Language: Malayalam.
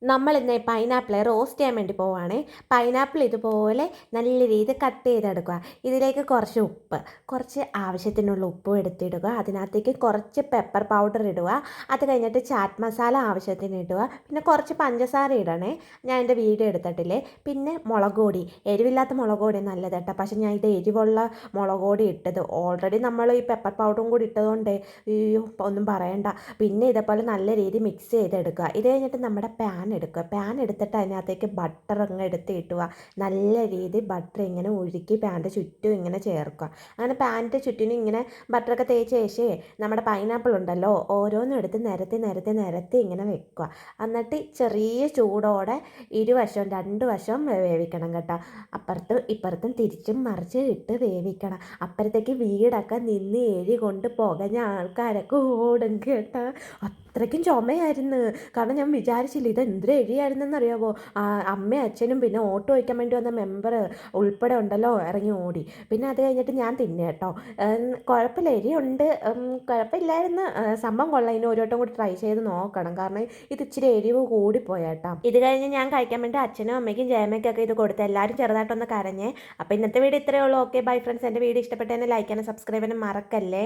നമ്മളിന്ന് പൈനാപ്പിൾ റോസ്റ്റ് ചെയ്യാൻ വേണ്ടി പോവുകയാണേ. പൈനാപ്പിൾ ഇതുപോലെ നല്ല രീതിയിൽ കട്ട് ചെയ്തെടുക്കുക. ഇതിലേക്ക് കുറച്ച് ഉപ്പ്, കുറച്ച് ആവശ്യത്തിനുള്ള ഉപ്പും എടുത്തിടുക. അതിനകത്തേക്ക് കുറച്ച് പെപ്പർ പൗഡർ ഇടുക. അത് കഴിഞ്ഞിട്ട് ചാറ്റ് മസാല ആവശ്യത്തിന് ഇടുക. പിന്നെ കുറച്ച് പഞ്ചസാര ഇടണേ. ഞാൻ എൻ്റെ വീഡിയോ എടുത്തിട്ടില്ലേ. പിന്നെ മുളക് പൊടി, എരിവില്ലാത്ത മുളക് പൊടി നല്ലത് കേട്ടോ. പക്ഷേ ഞാൻ ഇത് എരിവുള്ള മുളക് പൊടി ഇട്ടത്. ഓൾറെഡി നമ്മൾ ഈ പെപ്പർ പൗഡറും കൂടി ഇട്ടതുകൊണ്ട് അയ്യോ ഒന്നും പറയണ്ട. പിന്നെ ഇതേപോലെ നല്ല രീതിയിൽ മിക്സ് ചെയ്തെടുക്കുക. ഇത് കഴിഞ്ഞിട്ട് നമ്മുടെ എടുക്കുക. പാൻ എടുത്തിട്ട് അതിനകത്തേക്ക് ബട്ടർ അങ്ങ് എടുത്ത് ഇട്ടുക. നല്ല രീതിയിൽ ബട്ടർ ഇങ്ങനെ ഉരുക്കി പാൻ്റെ ചുറ്റും ഇങ്ങനെ ചേർക്കുക. അങ്ങനെ പാൻ്റെ ചുറ്റിനും ഇങ്ങനെ ബട്ടറൊക്കെ തേച്ച് ശേഷമേ നമ്മുടെ പൈനാപ്പിൾ ഉണ്ടല്ലോ ഓരോന്നും എടുത്ത് നിരത്തി നിരത്തി നിരത്തി ഇങ്ങനെ വെക്കുക. എന്നിട്ട് ചെറിയ ചൂടോടെ ഇരുവശവും രണ്ട് വശവും വേവിക്കണം കേട്ടോ. അപ്പുറത്തും ഇപ്പുറത്തും തിരിച്ചും മറിച്ച് ഇട്ട് വേവിക്കണം. അപ്പുറത്തേക്ക് വീടൊക്കെ നിന്ന് എരി കൊണ്ട് പുകഞ്ഞ ആൾക്കാരൊക്കെ ഓടും കേട്ടോ. അത്രയ്ക്കും ചുമയായിരുന്നു. കാരണം ഞാൻ വിചാരിച്ചില്ല ഇത് എന്തൊരു എരിയായിരുന്നെന്നറിയാമോ. അമ്മയും അച്ഛനും പിന്നെ ഓട്ടോ വയ്ക്കാൻ വേണ്ടി വന്ന മെമ്പർ ഉൾപ്പെടെ ഉണ്ടല്ലോ ഇറങ്ങി ഓടി. പിന്നെ അത് കഴിഞ്ഞിട്ട് ഞാൻ തിന്നെ കേട്ടോ. കുഴപ്പമില്ല, എരിയുണ്ട്, കുഴപ്പമില്ലായിരുന്നു. സംഭവം കൊള്ളാം. ഇനി ഒരു വട്ടം കൂടി ട്രൈ ചെയ്ത് നോക്കണം. കാരണം ഇത് ഇച്ചിരി എരിവ് കൂടിപ്പോയേട്ടാ. ഇത് കഴിഞ്ഞ് ഞാൻ കഴിക്കാൻ വേണ്ടി അച്ഛനും അമ്മയ്ക്കും ജയമയ്ക്കൊക്കെ ഇത് കൊടുത്തു. എല്ലാവരും ചെറുതായിട്ടൊന്ന് കരഞ്ഞേ. അപ്പോൾ ഇന്നത്തെ വീഡിയോ ഇത്രയേ ഉള്ളൂ. Okay bye friends. എൻ്റെ വീഡിയോ ഇഷ്ടപ്പെട്ടതിനെ ലൈക്ക് ചെയ്യാനും സബ്സ്ക്രൈബ് ചെയ്യാനും മറക്കല്ലേ.